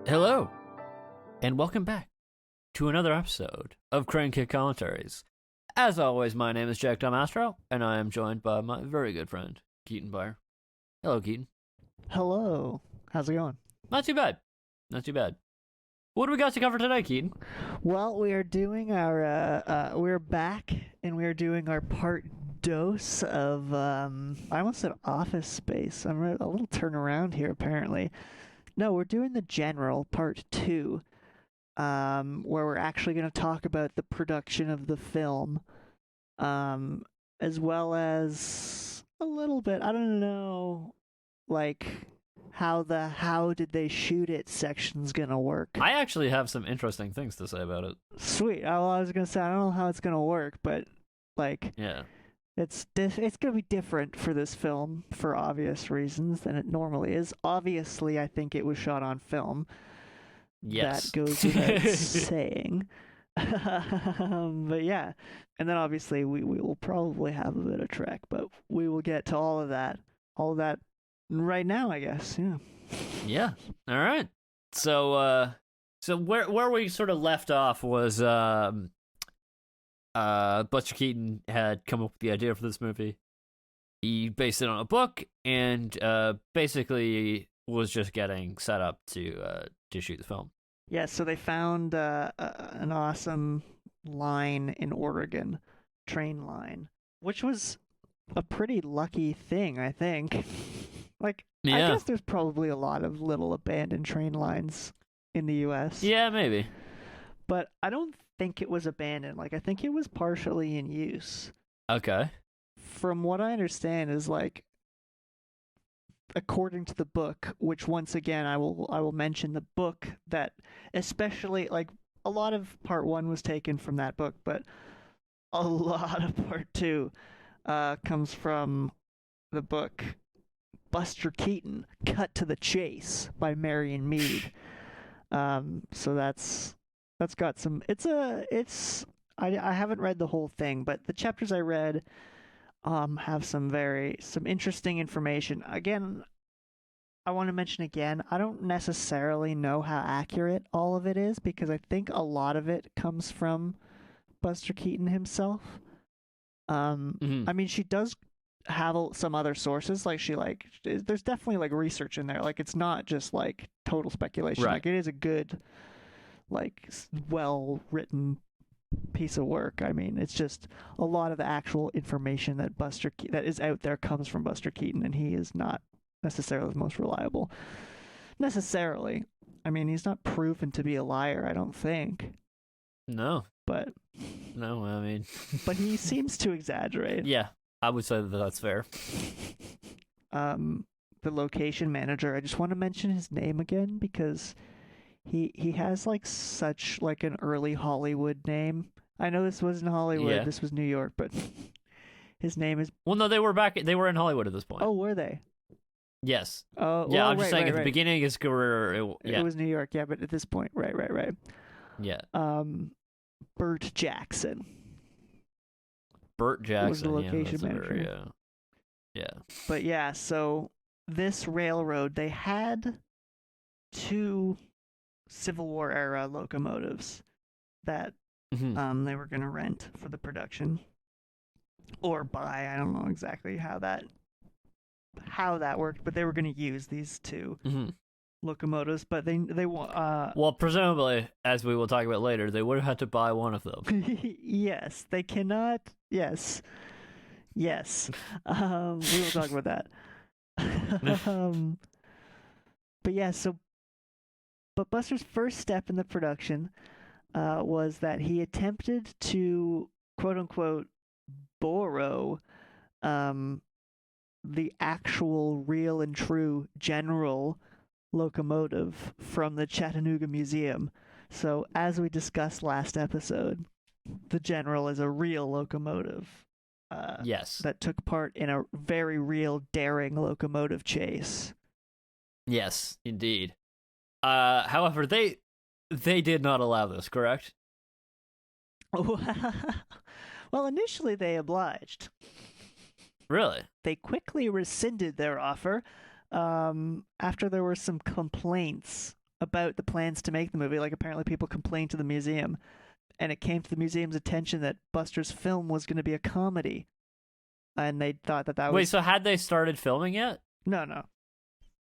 Hello, and welcome back to another episode of Crane Kick Commentaries. As always, my name is Jack Domastro, and I am joined by my very good friend, Keaton Byer. Hello, Keaton. Hello. How's it going? Not too bad. Not too bad. What do we got to cover today, Keaton? Well, we are doing we're back and we are doing our part dose of, I almost said Office Space. I'm a little turnaround here, apparently. No, we're doing the General, part 2, where we're actually going to talk about the production of the film, as well as a little bit, I don't know, like how did they shoot it section's gonna work. I actually have some interesting things to say about it. Sweet. Well, I was gonna say I don't know how it's gonna work, but like Yeah. it's gonna be different for this film for obvious reasons than it normally is. Obviously, I think it was shot on film. Yes. That goes without saying. But yeah, and then obviously we will probably have a bit of Trek, but we will get to all of that right now, I guess. Yeah. Yeah. All right. So where we sort of left off was Buster Keaton had come up with the idea for this movie. He based it on a book and basically was just getting set up to shoot the film. Yeah, so they found an awesome line in Oregon, train line, which was a pretty lucky thing, I think. Like, I guess there's probably a lot of little abandoned train lines in the U.S. Yeah, maybe. But I don't think it was abandoned. Like, I think it was partially in use. Okay. From what I understand is, like, according to the book, which once again I will mention the book, that especially, like, a lot of part 1 was taken from that book, but a lot of part 2 comes from the book Buster Keaton, Cut to the Chase by Marion Mead. So that's got some. I haven't read the whole thing, but the chapters I read have some interesting information. Again, I want to mention again, I don't necessarily know how accurate all of it is because I think a lot of it comes from Buster Keaton himself. I mean, she does have some other sources, like there's definitely like research in there, like it's not just like total speculation, right. Like it is a good, like, well written piece of work. I mean, it's just a lot of the actual information that is out there comes from Buster Keaton, and he is not necessarily the most reliable necessarily. I mean, he's not proven to be a liar, I don't think. No, but I mean but he seems to exaggerate. Yeah, I would say that that's fair. The location manager, I just want to mention his name again because he has like such like an early Hollywood name. I know this wasn't Hollywood, This was New York, but his name is... Well, no, they were in Hollywood at this point. Oh, were they? Yes. Oh, yeah, well, I'm just saying at the beginning of his career, it was New York, yeah, but at this point, right. Yeah. Burt Jackson. Burt Jackson was the location manager. Yeah. But yeah, so this railroad, they had 2 Civil War era locomotives that they were going to rent for the production or buy. I don't know exactly how that worked, but they were going to use these 2 locomotives, but they well, presumably, as we will talk about later, they would have had to buy one of them. Yes, they cannot. Yes. We will talk about that. But yeah, but Buster's first step in the production was that he attempted to, quote unquote, borrow the actual real and true General locomotive from the Chattanooga Museum. So, as we discussed last episode, the General is a real locomotive. Yes. That took part in a very real, daring locomotive chase. Yes, indeed. However, they did not allow this, correct? Well, initially they obliged. Really? They quickly rescinded their offer after there were some complaints about the plans to make the movie. Like apparently people complained to the museum, and it came to the museum's attention that Buster's film was going to be a comedy, and they thought that that Wait, was so had they started filming yet? no.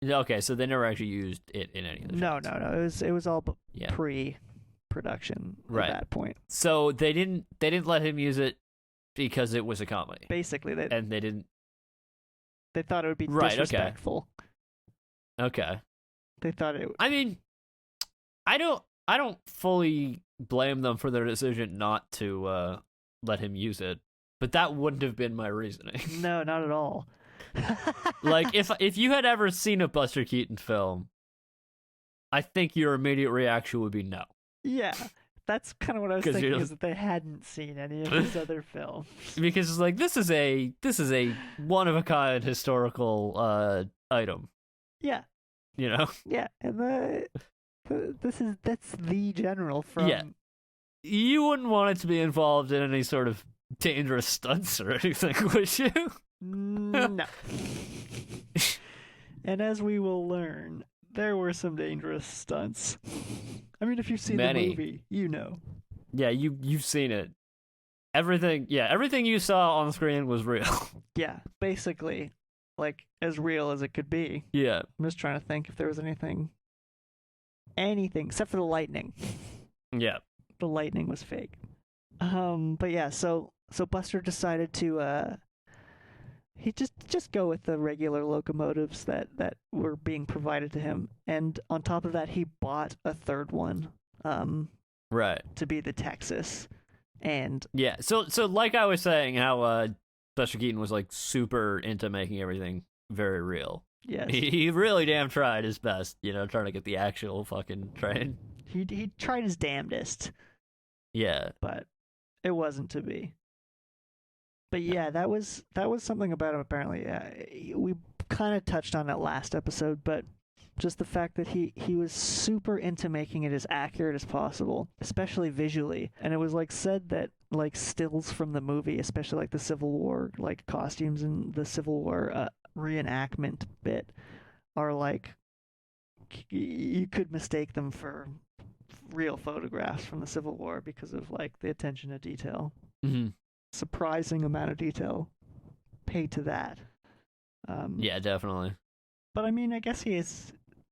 Okay, so they never actually used it in any of the shots. No. It was all Yeah. pre-production Right. at that point. So they didn't let him use it because it was a comedy. Basically, And they didn't. they thought it would be Right, okay. disrespectful. Okay. They thought it. I mean, I don't fully blame them for their decision not to let him use it, but that wouldn't have been my reasoning. No, not at all. Like if you had ever seen a Buster Keaton film, I think your immediate reaction would be no. Yeah, that's kind of what I was 'Cause thinking, you're- is that they hadn't seen any of his other films. Because it's like this is a one of a kind historical item, Yeah, you know? yeah, and that's the general from. Yeah. You wouldn't want it to be involved in any sort of dangerous stunts or anything, would you? No. And as we will learn, there were some dangerous stunts. I mean, if you've seen Many. the movie, you know. Yeah, you've seen it. Everything you saw on the screen was real. Yeah, basically, like as real as it could be. Yeah. I'm just trying to think if there was anything except for the lightning. Yeah. The lightning was fake. But yeah, so Buster decided to he just go with the regular locomotives that were being provided to him, and on top of that, he bought a third one, Right. to be the Texas, and Yeah. So like I was saying, how Buster Keaton was like super into making everything very real. yes, He really damn tried his best, trying to get the actual fucking train. he tried his damnedest, Yeah. but it wasn't to be. But yeah, that was something about him. Apparently, we kind of touched on that last episode, but just the fact that he was super into making it as accurate as possible, especially visually. And it was like said that like stills from the movie, especially like the Civil War like costumes and the Civil War reenactment bit, are like you could mistake them for real photographs from the Civil War because of like the attention to detail. Mm-hmm. Surprising amount of detail paid to that. Yeah, definitely. But I mean, I guess he is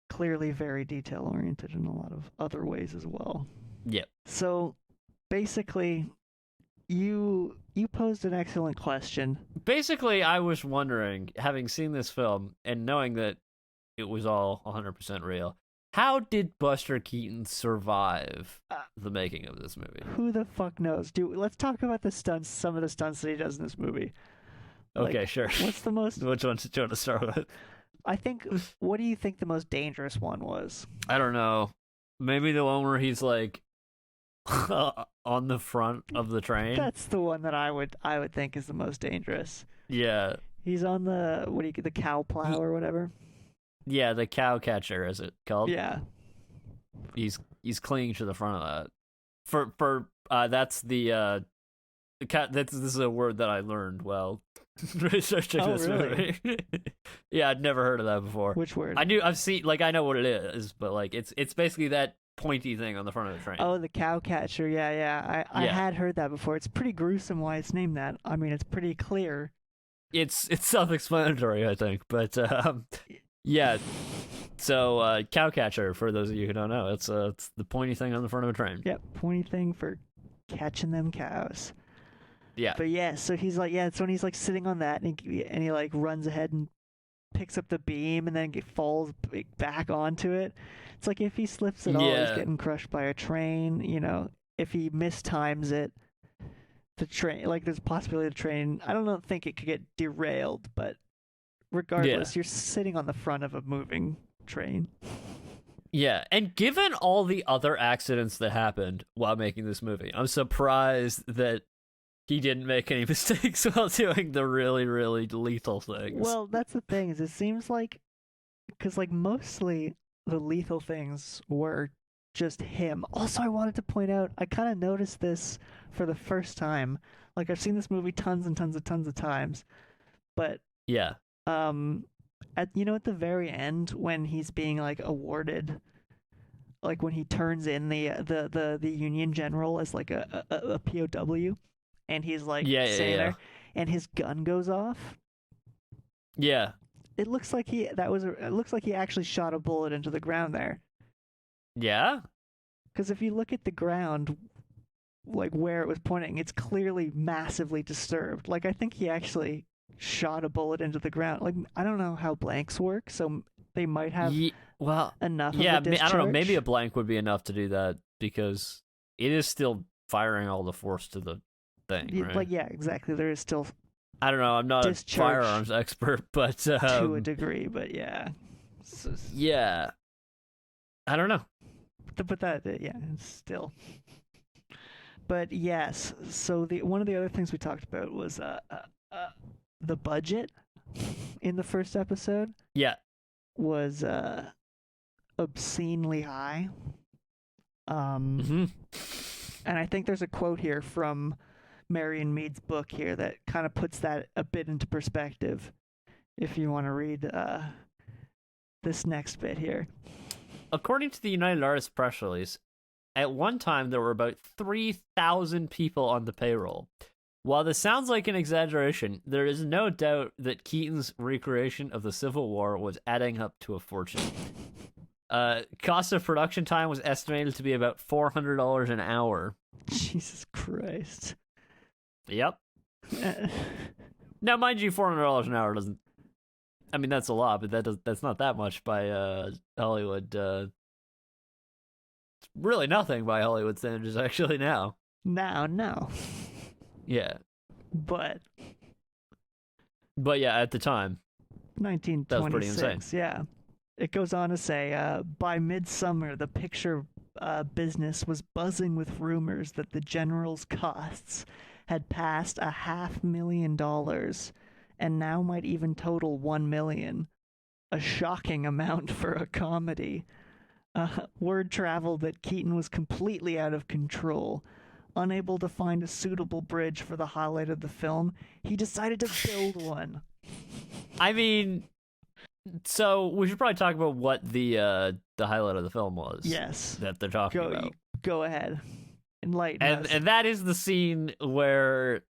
clearly very detail oriented in a lot of other ways as well. Yep. So basically, you posed an excellent question. Basically, I was wondering, having seen this film and knowing that it was all 100% real, how did Buster Keaton survive the making of this movie? Who the fuck knows? Let's talk about the stunts, some of the stunts that he does in this movie. Okay, sure. What's the most... Which one do you want to start with? I think, what do you think the most dangerous one was? I don't know. Maybe the one where he's like on the front of the train. That's the one that I would think is the most dangerous. Yeah. He's on the the cow plow or whatever. Yeah, the cow catcher, is it called? Yeah. He's clinging to the front of that. For that's the cat. This is a word that I learned while researching Oh, this really? movie. Yeah, I'd never heard of that before. Which word? I know what it is, but like it's basically that pointy thing on the front of the train. Oh, the cow catcher. Yeah. I Yeah. had heard that before. It's pretty gruesome why it's named that. I mean, it's pretty clear. It's self-explanatory, I think, but yeah. So cow catcher, for those of you who don't know, it's the pointy thing on the front of a train. Yep, pointy thing for catching them cows. Yeah. But yeah, so he's like, it's when he's like sitting on that and he like runs ahead and picks up the beam and then falls back onto it. It's like if he slips at all, he's Yeah. getting crushed by a train. If he mistimes it, the train, like there's a possibility the train, I don't think it could get derailed, but regardless, you're sitting on the front of a moving train. Yeah, and given all the other accidents that happened while making this movie, I'm surprised that he didn't make any mistakes while doing the really, really lethal things. Well, that's the thing, is it seems like, because like mostly the lethal things were just him. Also, I wanted to point out, I kind of noticed this for the first time. Like I've seen this movie tons and tons of times, but yeah. at the very end when he's being like awarded like when he turns in the Union general as like a POW, and he's like sitting there, and his gun goes off. Yeah. It looks like it looks like he actually shot a bullet into the ground there. Yeah? Because if you look at the ground, like where it was pointing, it's clearly massively disturbed. Like I think he actually shot a bullet into the ground. Like I don't know how blanks work, so they might have enough. Yeah, of a discharge. I don't know. Maybe a blank would be enough to do that because it is still firing all the force to the thing, right? Like yeah, exactly. There is still. I don't know. I'm not a firearms expert, but to a degree, but yeah. Yeah. I don't know. But that, yeah, it's still. But yes, so one of the other things we talked about was the budget in the first episode. Yeah. Was obscenely high. Mm-hmm. And I think there's a quote here from Marion Mead's book here that kind of puts that a bit into perspective. If you want to read this next bit here. According to the United Artists press release, at one time there were about 3,000 people on the payroll. While this sounds like an exaggeration, there is no doubt that Keaton's recreation of the Civil War was adding up to a fortune. Cost of production time was estimated to be about $400 an hour. Jesus Christ. Yep. Now, mind you, $400 an hour doesn't. I mean, that's a lot, but that's not that much by Hollywood. It's really nothing by Hollywood standards, actually. Now. No. Yeah. But yeah, at the time, 1926. That was pretty insane. Yeah. It goes on to say, by midsummer, the picture business was buzzing with rumors that the general's costs had passed $500,000 and now might even total $1 million, a shocking amount for a comedy. Word traveled that Keaton was completely out of control. Unable to find a suitable bridge for the highlight of the film, he decided to build one. I mean, so we should probably talk about what the highlight of the film was. Yes, that they're talking about. Go ahead, enlighten us. And that is the scene where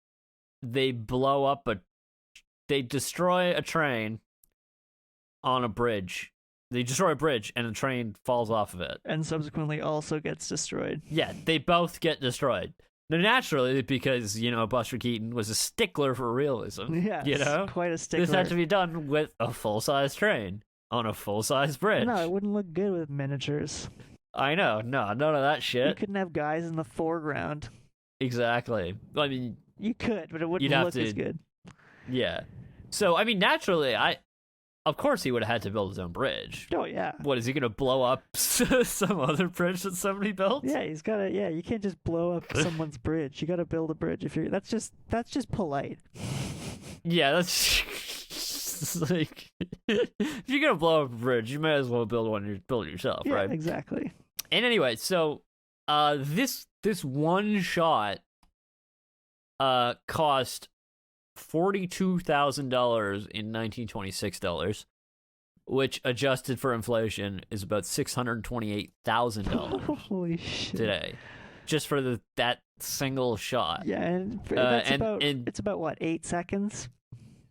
they they destroy a train on a bridge. They destroy a bridge, and a train falls off of it. And subsequently also gets destroyed. Yeah, they both get destroyed. Now, naturally, because, Buster Keaton was a stickler for realism. Yeah, quite a stickler. This had to be done with a full-size train on a full-size bridge. No, it wouldn't look good with miniatures. I know. No, none of that shit. You couldn't have guys in the foreground. Exactly. I mean... You could, but it wouldn't look as good. Yeah. So, I mean, naturally, of course he would have had to build his own bridge. Oh, yeah. What, is he going to blow up some other bridge that somebody built? Yeah, he's got to, you can't just blow up someone's bridge. You got to build a bridge. That's just polite. Yeah, that's like, if you're going to blow up a bridge, you may as well build it yourself, right? Yeah, exactly. And anyway, so, this one shot, cost $42,000 in 1926 dollars, which adjusted for inflation is about $628,000 Holy shit. today, just for that single shot. Yeah, and it's about what, 8 seconds?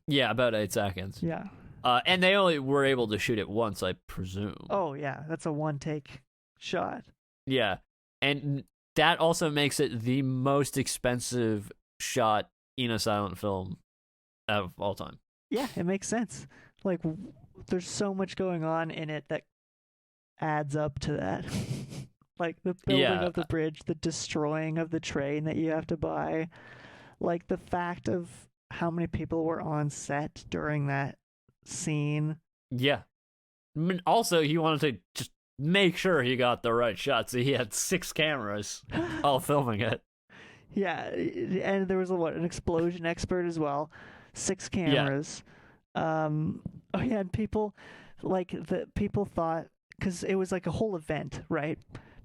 Yeah, about 8 seconds. Yeah. And they only were able to shoot it once, I presume. Oh yeah, that's a one-take shot. Yeah, and that also makes it the most expensive shot in a silent film of all time. Yeah, it makes sense. Like, there's so much going on in it that adds up to that. Like the building of the bridge, the destroying of the train that you have to buy, like the fact of how many people were on set during that scene. Yeah. I mean, also, he wanted to just make sure he got the right shot, so he had 6 cameras all filming it. Yeah, and there was an explosion expert as well. 6 cameras. Yeah. Oh yeah, and people thought, because it was like a whole event, right?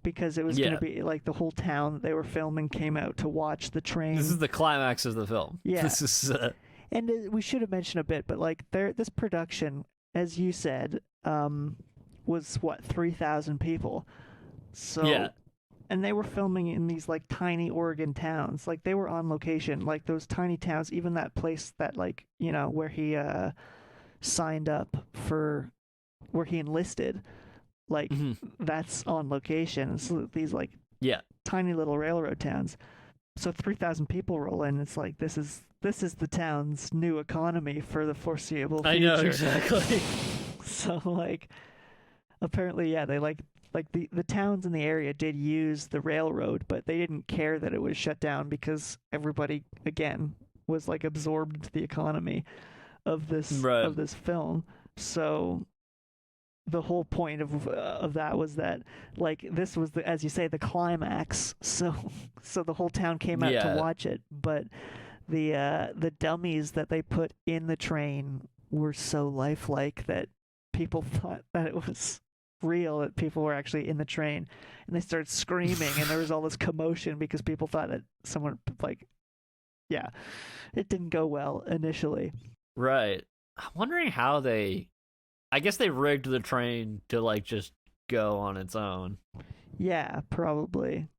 Because it was going to be like the whole town that they were filming came out to watch the train. This is the climax of the film. Yeah. This is. And we should have mentioned a bit, but like this production, as you said, was 3,000 people. Yeah. So, and they were filming in these like tiny Oregon towns. Like they were on location, like those tiny towns. Even that place that like where he signed up for, where he enlisted, like Hmm. that's on location. So these like Yeah. tiny little railroad towns. So 3,000 people roll in. It's like this is the town's new economy for the foreseeable I know future. exactly. So like apparently, yeah, they like the towns in the area did use the railroad, but they didn't care that it was shut down because everybody again was like absorbed into the economy of this Right. of this film. So the whole point of that was that like this was the, as you say, the climax. So so the whole town came out to Yeah. watch it, but the dummies that they put in the train were so lifelike that people thought that it was real, that people were actually in the train, and they started screaming and there was all this commotion because people thought that someone like, yeah, it didn't go well initially. Right. I'm wondering how they. I guess they rigged the train to like just go on its own. Yeah, probably.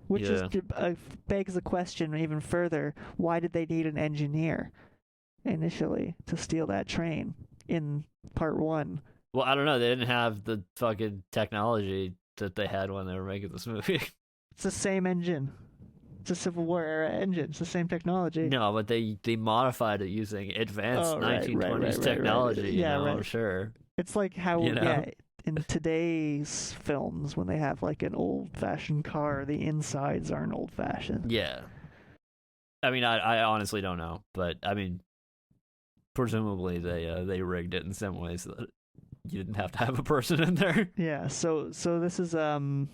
Which is Yeah. begs the question even further: why did they need an engineer initially to steal that train in part one? Well, I don't know. They didn't have the fucking technology that they had when they were making this movie. It's the same engine. It's a Civil War era engine. It's the same technology. No, but they modified it using advanced Oh, right. 1920s technology. Yeah, I'm right. sure. It's like how, You know. yeah, in today's films, when they have like an old fashioned car, the insides aren't old fashioned. Yeah. I mean, I honestly don't know, but I mean, presumably they rigged it in some ways so that you didn't have to have a person in there. Yeah, so this is from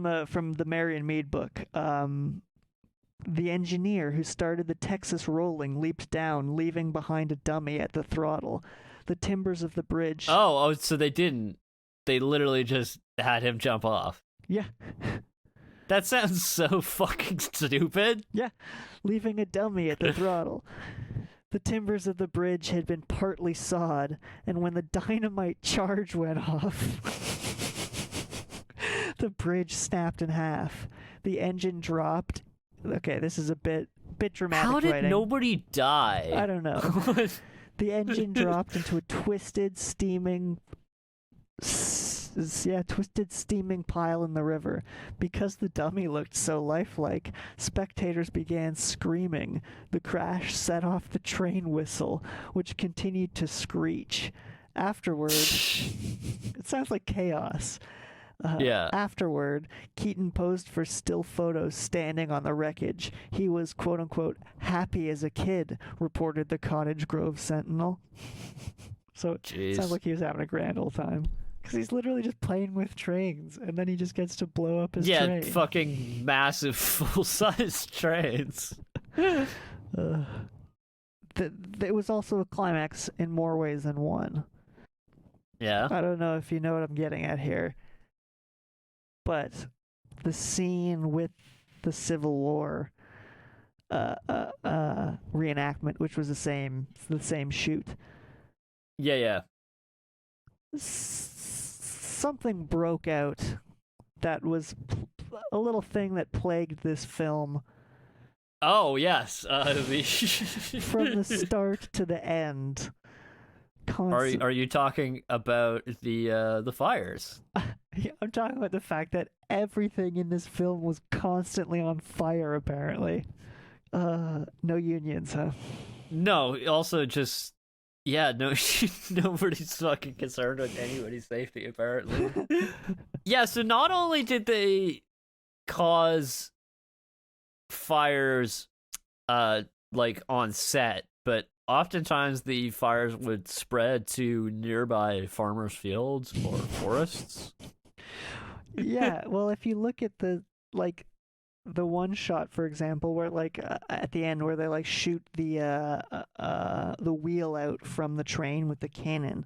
the Marion Mead book. The engineer who started the Texas rolling leaped down, leaving behind a dummy at the throttle. The timbers of the bridge. Oh, so they didn't. They literally just had him jump off. Yeah. That sounds so fucking stupid. Yeah, leaving a dummy at the throttle. The timbers of the bridge had been partly sawed, and when the dynamite charge went off, the bridge snapped in half. The engine dropped. Okay, this is a bit dramatic How did writing. nobody die? I don't know. The engine dropped into a twisted, steaming pile in the river. Because the dummy looked so lifelike, spectators began screaming. The crash set off the train whistle, which continued to screech. Afterward, it sounds like chaos. Yeah. Afterward, Keaton posed for still photos standing on the wreckage. He was, quote unquote, happy as a kid, reported the Cottage Grove Sentinel. So it sounds like he was having a grand old time. Because he's literally just playing with trains, and then he just gets to blow up his train. Fucking massive full-size trains. It was also a climax in more ways than one. Yeah. I don't know if you know what I'm getting at here, but the scene with the Civil War reenactment, which was the same shoot. Yeah. Something broke out that was a little thing that plagued this film Oh yes. from the start to the end. Are you talking about the fires? I'm talking about the fact that everything in this film was constantly on fire. Apparently, no unions, huh? No. Also, just yeah. No. Nobody's fucking concerned with anybody's safety. Apparently. Yeah. So not only did they cause fires, like on set, but oftentimes the fires would spread to nearby farmers' fields or forests. Yeah, well, if you look at the one shot, for example, where like at the end where they like shoot the wheel out from the train with the cannon,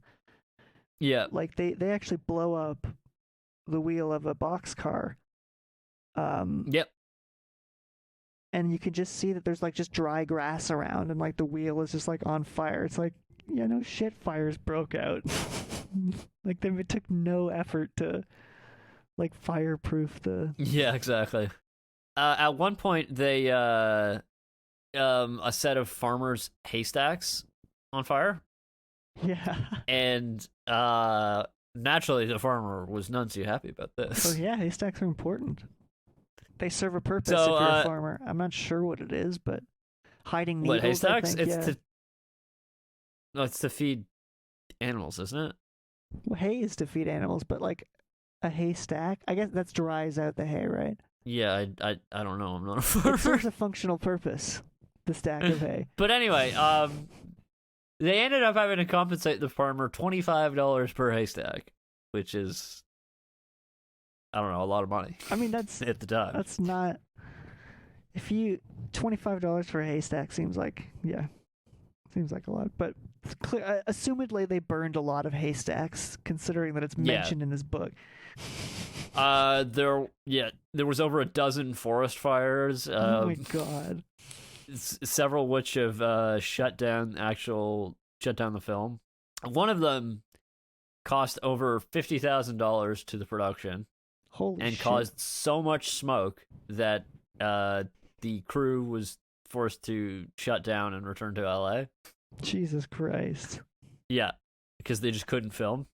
Yeah. like they actually blow up the wheel of a boxcar. Yep. And you can just see that there's like just dry grass around, and like the wheel is just like on fire. It's like, yeah, no shit, fires broke out. Like it took no effort to like fireproof the. Yeah, exactly. At one point, they a set of farmers' haystacks on fire, Yeah. and naturally, the farmer was none too happy about Oh this. yeah, haystacks are important. They serve a purpose So, if you're a farmer. I'm not sure what it is, but hiding what needles, I haystacks? think. Yeah. It's to feed animals, isn't it? Well, hay is to feed animals, but like a haystack, I guess that dries out the hay, right? Yeah, I don't know. I'm not a It farmer. serves a functional purpose. The stack of hay. But anyway, they ended up having to compensate the farmer $25 per haystack, which is, I don't know, a lot of money. I mean, that's at the time. That's not. If you $25 for a haystack seems like a lot, but assumedly they burned a lot of haystacks, considering that it's mentioned in this book. There was over a dozen forest fires. Oh my god! Several which have shut down the film. One of them cost over $50,000 to the production. Holy and shit. Caused so much smoke that the crew was forced to shut down and return to LA. Jesus Christ. Yeah, because they just couldn't film.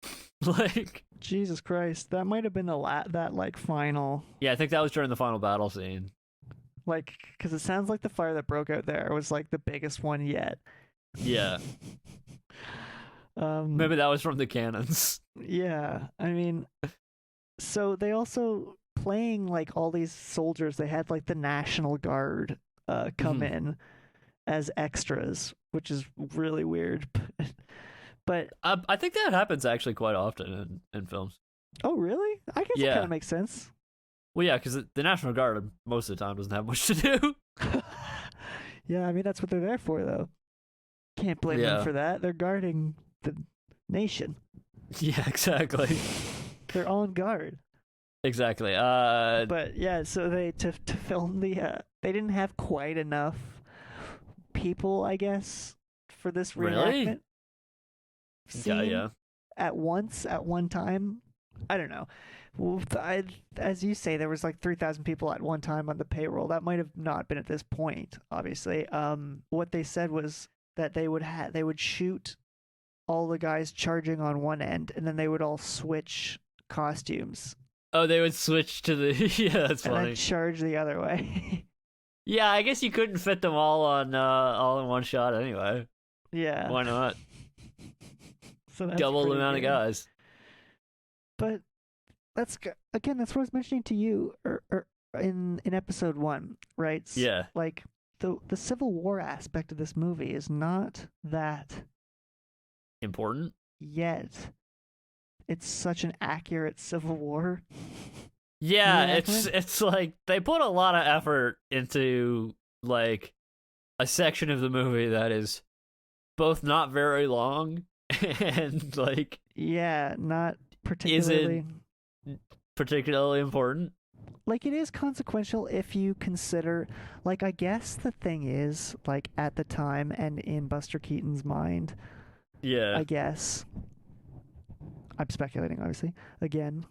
Like, Jesus Christ, that might have been that final. Yeah, I think that was during the final battle scene. Like, because it sounds like the fire that broke out there was like the biggest one yet. Yeah. Maybe that was from the cannons. Yeah, I mean, so they also playing like all these soldiers. They had like the National Guard come in as extras, which is really weird. But I think that happens actually quite often in films. Oh, really? I guess it kind of makes sense. Well, yeah, because the National Guard most of the time doesn't have much to do. Yeah, I mean that's what they're there for, though. Can't blame them for that. They're guarding the nation. Yeah, exactly. They're on guard. Exactly. But yeah, so they to film the they didn't have quite enough people, I guess, for this reenactment. Really? Yeah. At one time. I don't know. Well, as you say, there was like 3,000 people at one time on the payroll. That might have not been at this point, obviously. What they said was that they would shoot all the guys charging on one end, and then they would all switch costumes. Oh, they would switch to the yeah, that's funny. And then charge the other way. Yeah, I guess you couldn't fit them all in one shot anyway. Yeah. Why not? So that's double the amount good. of guys. But that's what I was mentioning to you in episode 1, right? Yeah. Like the Civil War aspect of this movie is not that important yet. It's such an accurate Civil War. Yeah, it's like they put a lot of effort into like a section of the movie that is both not very long and like not particularly important. Like it is consequential if you consider, like, I guess the thing is, like, at the time and in Buster Keaton's mind, yeah, I guess I'm speculating, obviously. Again,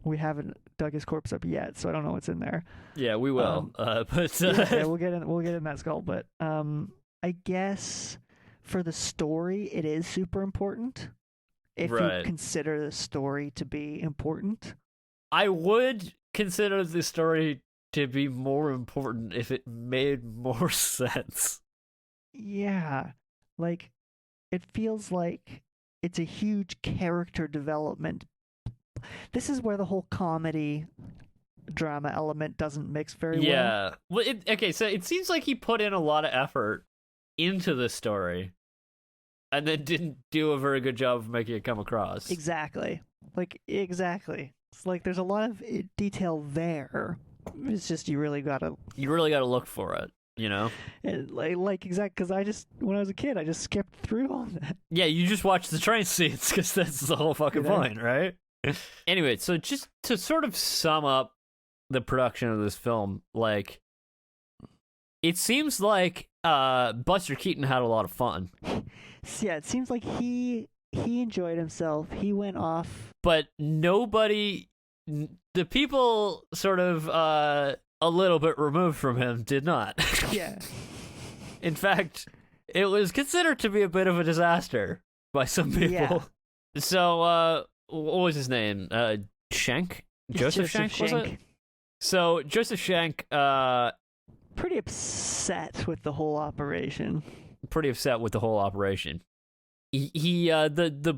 we haven't dug his corpse up yet, so I don't know what's in there. Yeah, we will. But yeah, we'll get in that skull. But I guess for the story, it is super important. If you consider the story to be important, I would consider the story to be more important if it made more sense. Yeah, like it feels like it's a huge character development. This is where the whole comedy drama element doesn't mix very well. Yeah. Well, okay, so it seems like he put in a lot of effort into the story and then didn't do a very good job of making it come across. Exactly. It's like there's a lot of detail there. It's just you really gotta look for it, you know? Because when I was a kid, I just skipped through all that. Yeah, you just watch the train scenes because that's the whole fucking point, right? Anyway, so just to sort of sum up the production of this film, like, it seems like Buster Keaton had a lot of fun. Yeah, it seems like he enjoyed himself. He went off. But nobody the people sort of a little bit removed from him did not. Yeah. In fact, it was considered to be a bit of a disaster by some people. Yeah. So, what was his name? Schenk? Joseph Schenk, was it? So, Joseph Schenk, pretty upset with the whole operation. Pretty upset with the whole operation. The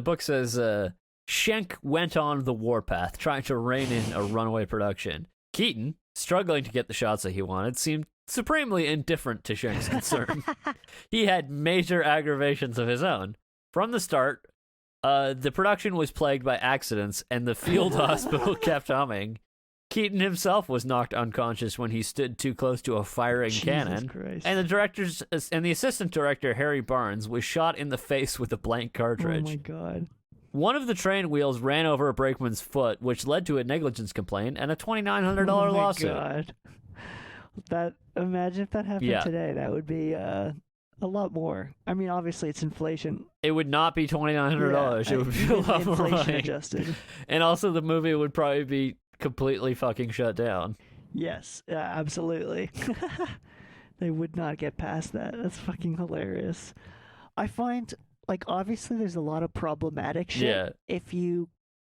book says, Schenk went on the warpath, trying to rein in a runaway production. Keaton, struggling to get the shots that he wanted, seemed supremely indifferent to Schenk's concern. He had major aggravations of his own. From the start, the production was plagued by accidents, and the field hospital kept humming. Keaton himself was knocked unconscious when he stood too close to a firing cannon. Christ. And the assistant director, Harry Barnes, was shot in the face with a blank cartridge. Oh my god. One of the train wheels ran over a brakeman's foot, which led to a negligence complaint and a $2,900 lawsuit. Oh my god. Imagine if that happened today. That would be a lot more. I mean, obviously it's inflation. It would not be $2,900. It would be a lot more inflation money. Adjusted. And also the movie would probably be completely fucking shut down. Yes, absolutely. They would not get past that. That's fucking hilarious. I find, like, obviously there's a lot of problematic shit if you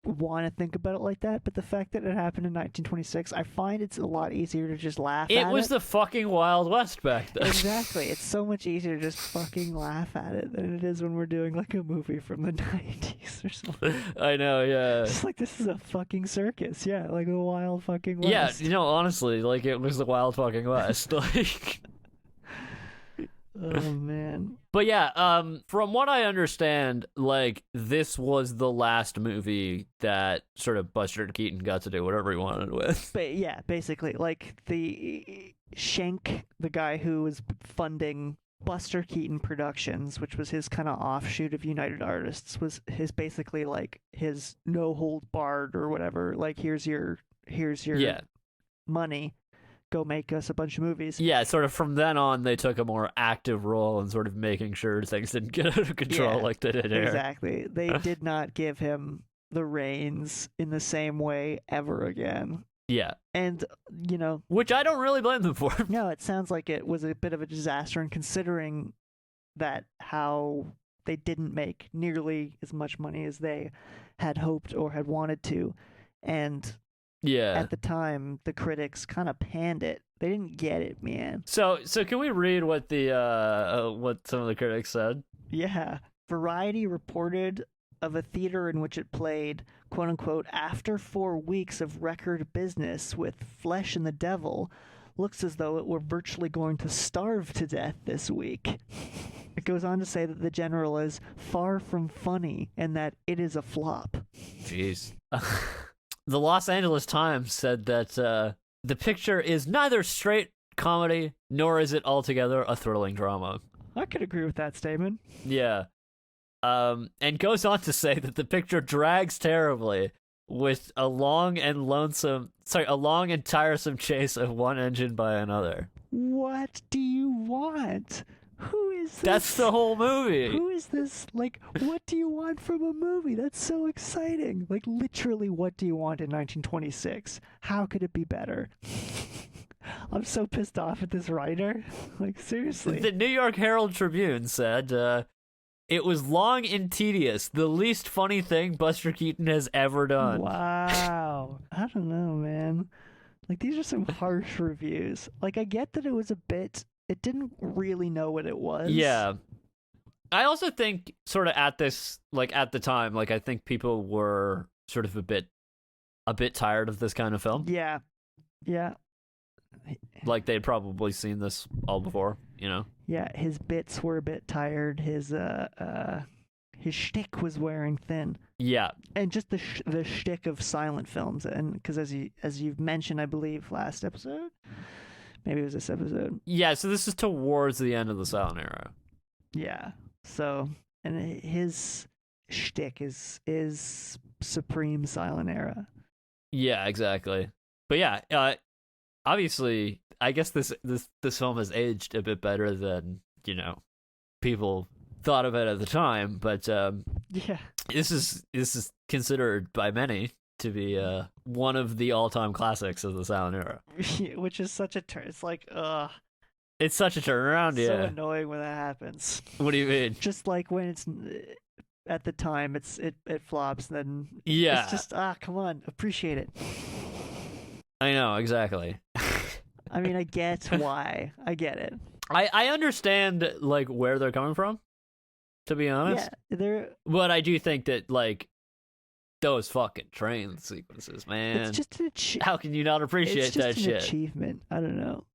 want to think about it like that, but the fact that it happened in 1926, I find it's a lot easier to just laugh at it. It was the fucking Wild West back then. Exactly. It's so much easier to just fucking laugh at it than it is when we're doing, like, a movie from the 90s or something. I know, yeah. It's like, this is a fucking circus. Yeah, like the Wild fucking West. Yeah, honestly, like, it was the Wild fucking West. Like... Oh man. But yeah, from what I understand, like, this was the last movie that sort of Buster Keaton got to do whatever he wanted with. But yeah, basically, like, the Schenk, the guy who was funding Buster Keaton Productions, which was his kind of offshoot of United Artists, was his basically like his no hold barred or whatever. Like, here's your money. Go make us a bunch of movies. Yeah, sort of from then on, they took a more active role in sort of making sure things didn't get out of control like they did here. Exactly. They did not give him the reins in the same way ever again. Yeah. And, which I don't really blame them for. No, it sounds like it was a bit of a disaster, and considering that how they didn't make nearly as much money as they had hoped or had wanted to. And... yeah. At the time, the critics kind of panned it. They didn't get it, man. So can we read what what some of the critics said? Yeah. Variety reported of a theater in which it played, quote unquote, after 4 weeks of record business with Flesh and the Devil, looks as though it were virtually going to starve to death this week. It goes on to say that the general is far from funny and that it is a flop. Jeez. The Los Angeles Times said that the picture is neither straight comedy nor is it altogether a thrilling drama. I could agree with that statement. Yeah. And goes on to say that the picture drags terribly with a long and tiresome chase of one engine by another. What do you want? Who is this? That's the whole movie. Who is this? Like, what do you want from a movie? That's so exciting. Like, literally, what do you want in 1926? How could it be better? I'm so pissed off at this writer. Like, seriously. The New York Herald Tribune said, it was long and tedious, the least funny thing Buster Keaton has ever done. Wow. I don't know, man. Like, these are some harsh reviews. Like, I get that it was a bit... It didn't really know what it was. Yeah. I also think sort of at the time, like, I think people were sort of a bit tired of this kind of film. Yeah. Yeah. Like, they'd probably seen this all before, Yeah, his bits were a bit tired. His shtick was wearing thin. Yeah. And just the shtick of silent films, and because as you've mentioned, I believe last episode, maybe it was this episode. Yeah, so this is towards the end of the silent era. Yeah. So, and his shtick is supreme silent era. Yeah, exactly. But yeah, obviously, I guess this film has aged a bit better than people thought of it at the time. But yeah, this is considered by many to be one of the all-time classics of the silent era. Which is such a turn. It's like, It's such a turnaround, so yeah. annoying when that happens. What do you mean? Just like when it's at the time, it flops, and then Yeah, it's just come on, appreciate it. I know exactly. I mean, I get why. I get it. I understand like where they're coming from, to be honest. Yeah, they're. But I do think that like those fucking train sequences, man. It's just an How can you not appreciate it's just that an shit? achievement. I don't know.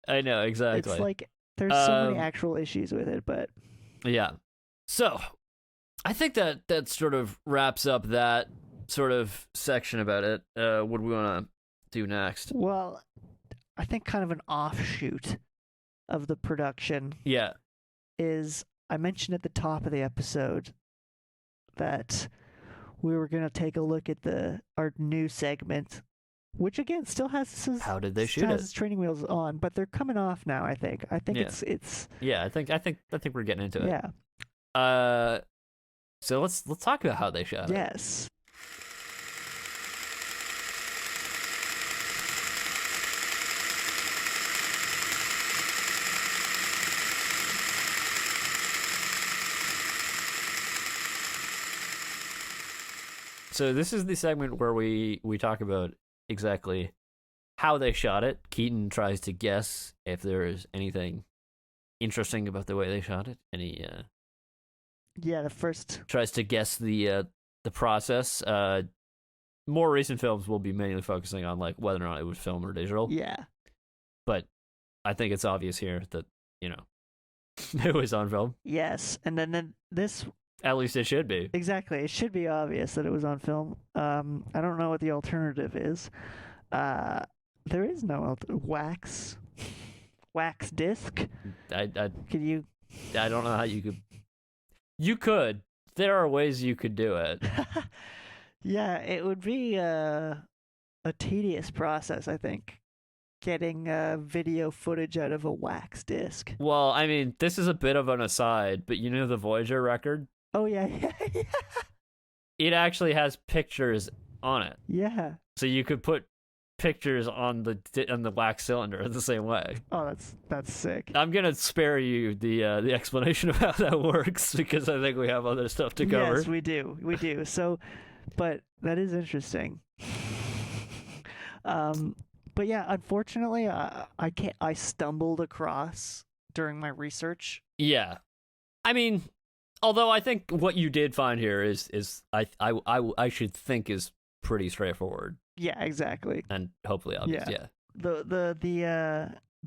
I know exactly. It's like there's so many actual issues with it, but yeah. So I think that sort of wraps up that sort of section about it. What do we want to do next? well, I think kind of an offshoot of the production Yeah. is I mentioned at the top of the episode that we were gonna take a look at our new segment, which again still has How did they still shoot has it? its training wheels on, but they're coming off now. I think Yeah. it's Yeah, I think we're getting into it. yeah. So let's talk about how they shot it. Yes. So this is the segment where we talk about exactly how they shot it. Keaton tries to guess if there is anything interesting about the way they shot it. Yeah, the first. Tries to guess the process. More recent films will be mainly focusing on like whether or not it was film or digital. Yeah. But I think it's obvious here that it was on film. Yes, and then this At least it should be. exactly. It should be obvious that it was on film. I don't know what the alternative is. There is no wax disc. I Could you? I don't know how you could. You could. There are ways you could do it. Yeah, it would be a tedious process, I think, getting video footage out of a wax disc. Well, I mean, this is a bit of an aside, but you know the Voyager record? Oh yeah, yeah, It actually has pictures on it, yeah. so you could put pictures on the wax cylinder the same way. Oh, that's sick. I'm gonna spare you the explanation of how that works because I think we have other stuff to cover. Yes, we do. So, but that is interesting. But yeah, unfortunately, I can't. I stumbled across during my research. Yeah, I mean, although I think what you did find here is I should think is pretty straightforward Yeah, exactly. and hopefully obvious. Yeah.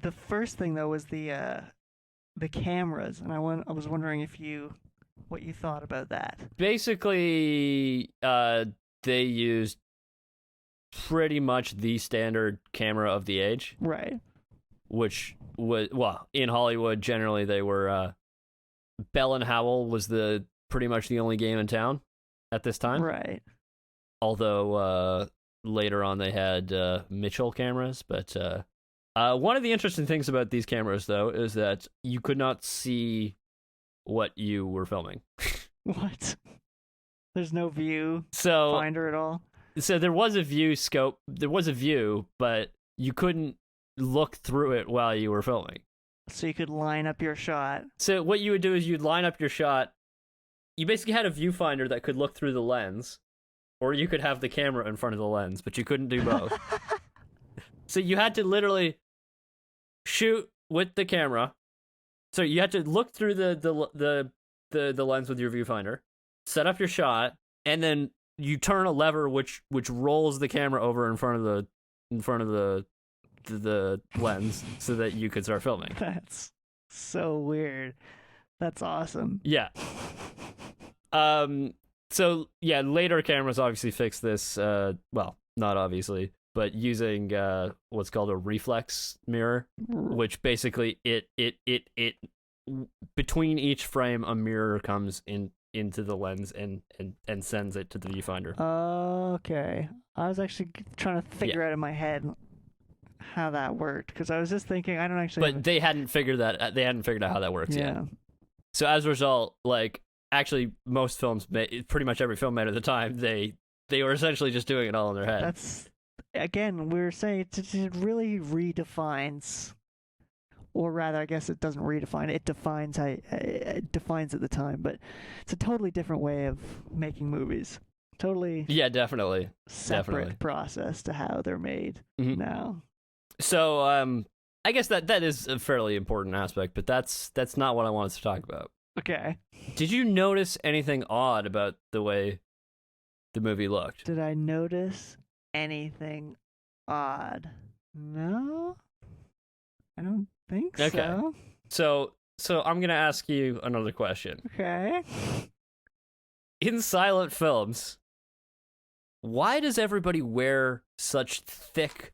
The first thing though was the cameras, and I was wondering what you thought about that. Basically, they used pretty much the standard camera of the age, Right. which was, well, in Hollywood generally they were Bell and Howell was pretty much the only game in town at this time. Right. Although later on they had Mitchell cameras, but one of the interesting things about these cameras though is that you could not see what you were filming. What? There's no view So finder at all. So there was a view scope. There was a view, but you couldn't look through it while you were filming. So you could line up your shot. So what you would do is you'd line up your shot. You basically had a viewfinder that could look through the lens, or you could have the camera in front of the lens, but you couldn't do both. So you had to literally shoot with the camera. So you had to look through the lens with your viewfinder, set up your shot, and then you turn a lever which rolls the camera over in front of the lens so that you could start filming. That's so weird. That's awesome. Yeah. So yeah, later cameras obviously fixed this. Well, not obviously, but using what's called a reflex mirror, which basically it between each frame a mirror comes into the lens and sends it to the viewfinder. Okay. I was actually trying to figure out in my head how that worked because I was just thinking I don't actually. But they hadn't figured that. They hadn't figured out how that works yet. Yeah. So as a result, like actually most films, pretty much every film made at the time, they They were essentially just doing it all in their head. That's, again, we're saying it really redefines, or rather, I guess it doesn't redefine. It defines how it defines at the time, but it's a totally different way of making movies. Totally. Yeah, definitely. Separate process to how they're made now. So, I guess that is a fairly important aspect, but that's not what I wanted to talk about. Okay. Did you notice anything odd about the way the movie looked? Did I notice anything odd? No, I don't think so. So I'm gonna ask you another question. Okay. In silent films, why does everybody wear such thick,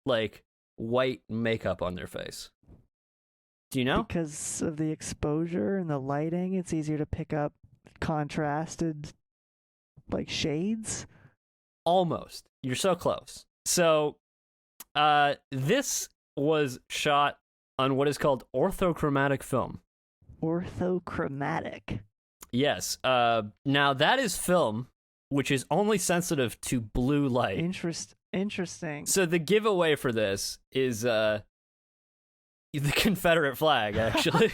like, white makeup on their face? Do you know? Because of the exposure and the lighting, it's easier to pick up contrasted, like, shades. Almost. You're so close. So, this was shot on what is called orthochromatic film. Orthochromatic. Yes. Now, that is film which is only sensitive to blue light. Interesting. So the giveaway for this is the Confederate flag, actually.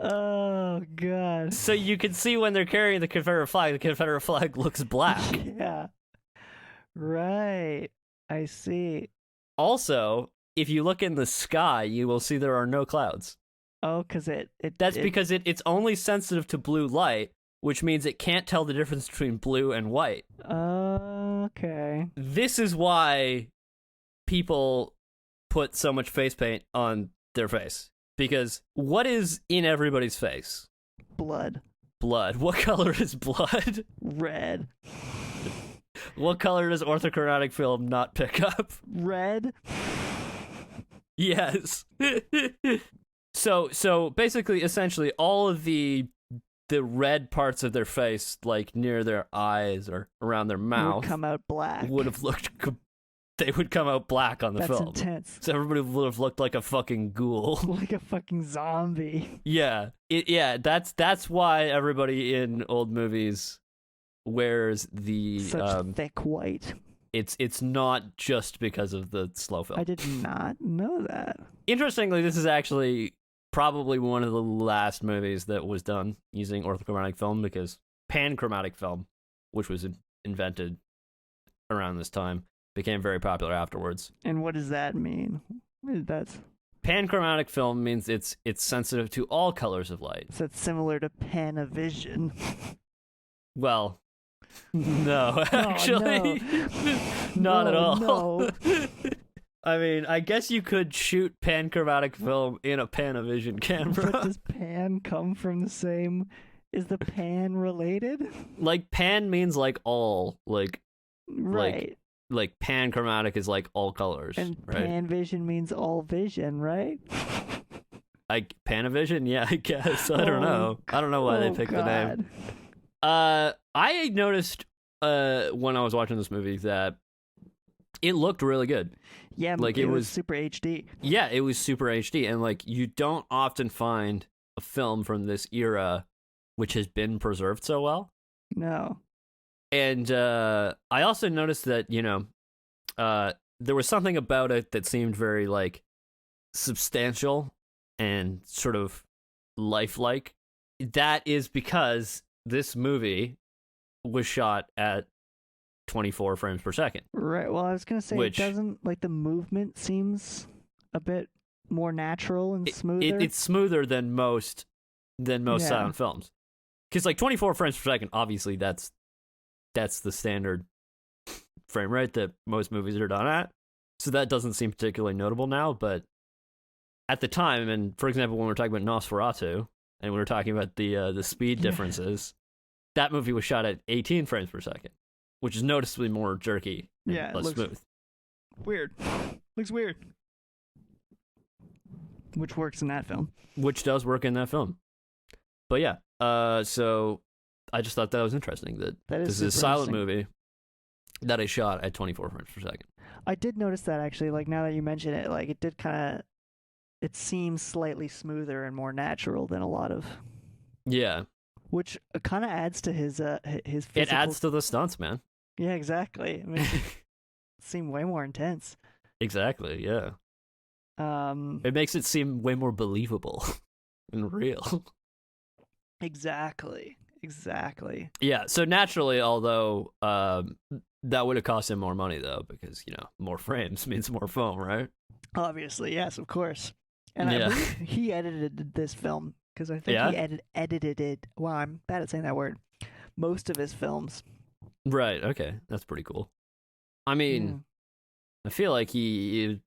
Oh, God. So you can see when they're carrying the Confederate flag looks black. Yeah. Right. I see. Also, if you look in the sky, you will see there are no clouds. Oh, because because it's only sensitive to blue light, which means it can't tell the difference between blue and white. Okay. This is why people put so much face paint on their face. Because what is in everybody's face? Blood. Blood. What color is blood? Red. What color does orthochromatic film not pick up? Red. Yes. So basically, essentially, all of the red parts of their face, like near their eyes or around their mouth, would come out black. Would have looked. They would come out black on the film. That's intense. So everybody would have looked like a fucking ghoul, like a fucking zombie. Yeah, that's why everybody in old movies wears the such thick white. It's not just because of the slow film. I did not know that. Interestingly, this is actually probably one of the last movies that was done using orthochromatic film, because panchromatic film, which was invented around this time, became very popular afterwards. And what does that mean? That's panchromatic film means it's sensitive to all colors of light. So it's similar to Panavision. Well, no, actually, not at all. No. I mean, I guess you could shoot panchromatic film in a Panavision camera. But does pan come from the same? Is the pan related? Like, pan means like all, like right. Like panchromatic is like all colors, and right? Panvision means all vision, right? Panavision, yeah, I guess. I don't know. I don't know why they picked the name. I noticed when I was watching this movie that it looked really good. Yeah, like it was super HD. Yeah, it was super HD, and like you don't often find a film from this era which has been preserved so well. No. And I also noticed that, there was something about it that seemed very, like, substantial and sort of lifelike. That is because this movie was shot at 24 frames per second. Right. Well, I was going to say, it doesn't, like, the movement seems a bit more natural and smoother. It's smoother than most silent films. Because, like, 24 frames per second, obviously, that's the standard frame rate that most movies are done at. So that doesn't seem particularly notable now, but at the time, and for example, when we're talking about Nosferatu, and we were talking about the speed differences, that movie was shot at 18 frames per second, which is noticeably more jerky and less smooth. Weird. Looks weird. Which works in that film. Which does work in that film. But yeah, so I just thought that was interesting, that this is a silent movie that is shot at 24 frames per second. I did notice that, actually. Like, now that you mention it, like, it did kind of, it seems slightly smoother and more natural than a lot of. Yeah. which kind of adds to his It physical. adds to the stunts, man. Yeah, exactly. I mean, it seemed way more intense. Exactly, yeah. Um, It makes it seem way more believable and real. exactly, exactly. Yeah, so naturally, although that would have cost him more money, though, because, more frames means more foam, right? Obviously, yes, of course. And I Yeah. believe he edited this film because I think Yeah? he edited it. Wow, I'm bad at saying that word. Most of his films. Right, okay. That's pretty cool. I Yeah. mean, I feel like it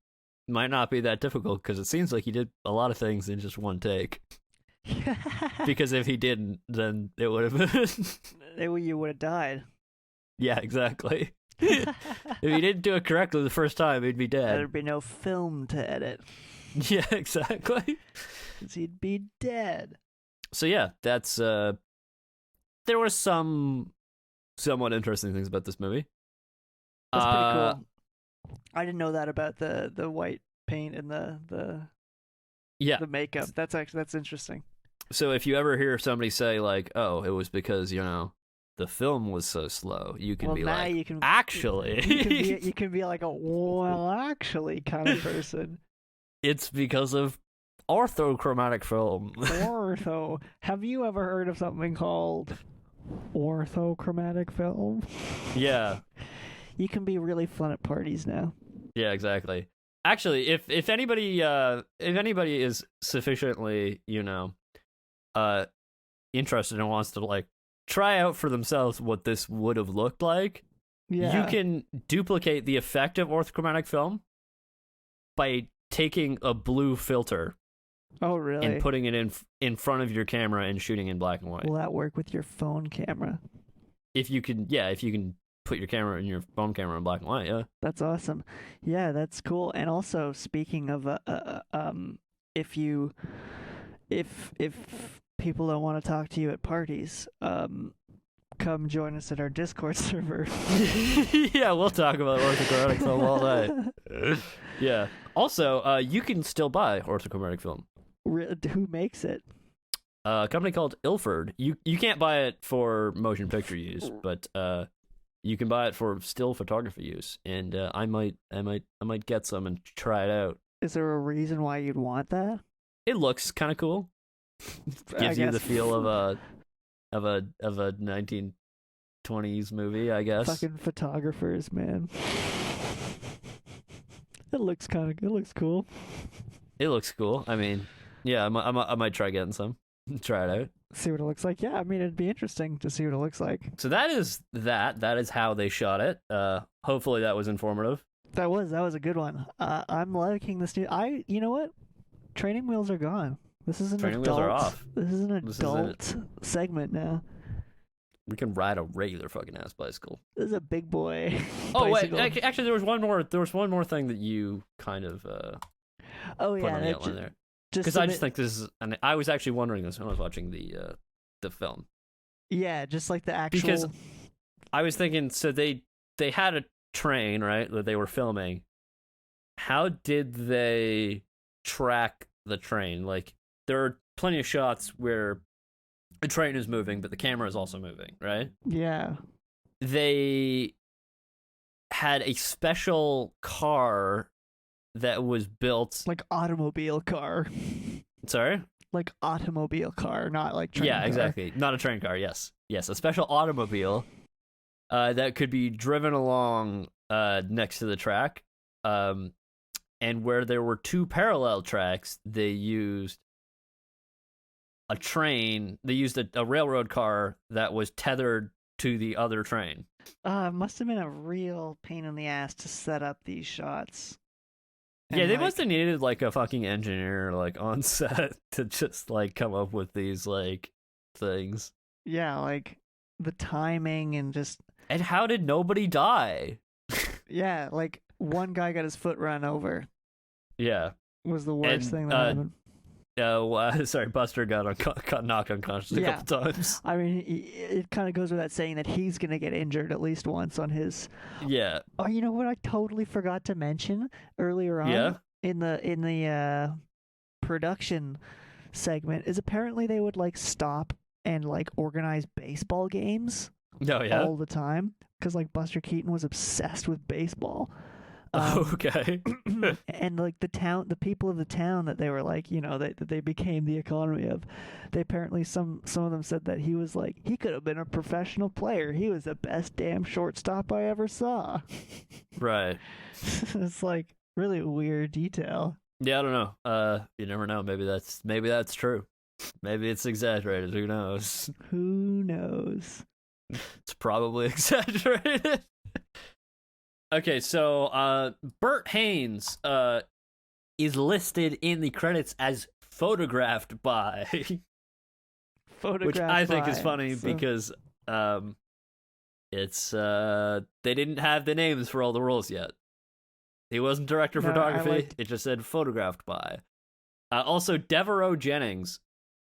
might not be that difficult because it seems like he did a lot of things in just one take. Because if he didn't, then it would have been. You would have died. Yeah, exactly. If he didn't do it correctly the first time, he'd be dead. There'd be no film to edit. Yeah, exactly. 'Cause he'd be dead. So yeah, that's there were some somewhat interesting things about this movie. That's pretty cool. I didn't know that about the white paint and the makeup. That's interesting. So if you ever hear somebody say like, "Oh, it was because the film was so slow," you can be like, you can "Actually, you can be like a well, actually kind of person." It's because of orthochromatic film." Ortho. Have you ever heard of something called orthochromatic film? Yeah. You can be really fun at parties now. Yeah, exactly. Actually, if anybody is sufficiently, interested and wants to like try out for themselves what this would have looked like, Yeah. you can duplicate the effect of orthochromatic film by taking a blue filter Oh, really? and putting it in front of your camera and shooting in black and white. Will that work with your phone camera? If you can put your camera in your phone camera in black and white, yeah. That's awesome. Yeah, that's cool. And also, speaking of if people don't want to talk to you at parties, come join us at our Discord server. Yeah, we'll talk about orthochromatic film all night. Yeah. Also, you can still buy orthochromatic film. Who makes it? A company called Ilford. You can't buy it for motion picture use, but you can buy it for still photography use. And I might get some and try it out. Is there a reason why you'd want that? It looks kind of cool. Gives you the feel of a 1920s movie, I guess. Fucking photographers, man. It looks cool. It looks cool. I mean, yeah, I might try getting some. Try it out. See what it looks like. Yeah, I mean, it'd be interesting to see what it looks like. So that is how they shot it. Hopefully that was informative. That was a good one. I'm liking this new. You know what? Training wheels are gone. This is an Training adult. wheels are off. This is an adult segment now. We can ride a regular fucking ass bicycle. This is a big boy. Oh bicycle. wait, actually, there was one more thing that you kind of oh put yeah, on the outline there. Just Because I just think this is, and I was actually wondering this when I was watching the film. Yeah, just like the actual. Because I was thinking, so they had a train, right, that they were filming. How did they track the train? Like, there are plenty of shots where the train is moving, but the camera is also moving, right? Yeah. They had a special car that was built, like automobile car. Sorry? Like automobile car, not like train Yeah, car. exactly. Not a train car, yes. Yes, a special automobile that could be driven along next to the track. And where there were two parallel tracks, they used a train. They used a railroad car that was tethered to the other train. It must have been a real pain in the ass to set up these shots. Yeah, they must have needed like a fucking engineer like on set to just like come up with these like things. Yeah, like the timing and just. And how did nobody die? Yeah, like one guy got his foot run over. Yeah, was the worst thing that happened. Sorry, Buster got knocked unconscious a couple times. I mean, it kind of goes without saying that he's gonna get injured at least once on his. Yeah. Oh, you know what? I totally forgot to mention earlier on. Yeah. In the production segment is apparently they would like stop and like organize baseball games Oh yeah. all the time because like Buster Keaton was obsessed with baseball. Okay. And like the people of the town that they were like, that they became the economy of. They apparently some of them said that he was like he could have been a professional player. He was the best damn shortstop I ever saw. Right. It's like really weird detail. Yeah, I don't know. You never know. Maybe that's true. Maybe it's exaggerated. Who knows? Who knows? It's probably exaggerated. Okay, so Burt Haynes is listed in the credits as photographed by, which I think is funny because it's they didn't have the names for all the roles yet. He wasn't director of photography. It just said photographed by. Also, Devereaux Jennings,